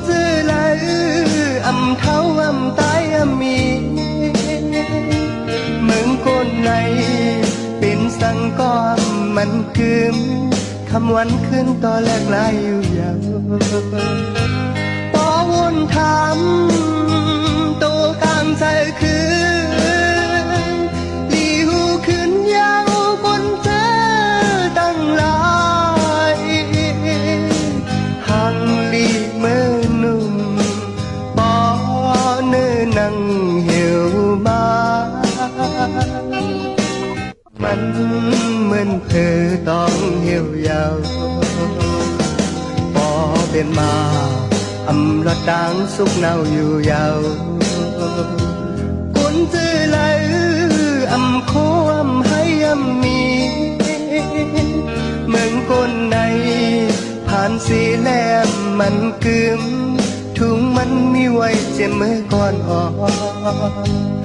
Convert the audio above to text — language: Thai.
จื้อไหลอำเท้าอำตายอำมีเมืองคนไหนเป็นสังกอมมันคืมคำวันขึ้นต่อแลกลายอยู่ยาวปอวนถามตัวกลางใจคือลีหูขึ้นยาวคนเจอตั้งหลายหังลีเมื่อนุ่มปอเนื้อนังเหี่ยวมามันเหมือนเธอต้องเหี่ยวยาวพอเป็นมาอำละดังสุกเนาอยู่ยาวคนจื้อไหลอำโคอำให้อำมีเมืองคนไหนผ่านสีแลมมันกึมถุงมันมีไว้เจ็บเมื่อก่อนอ่อน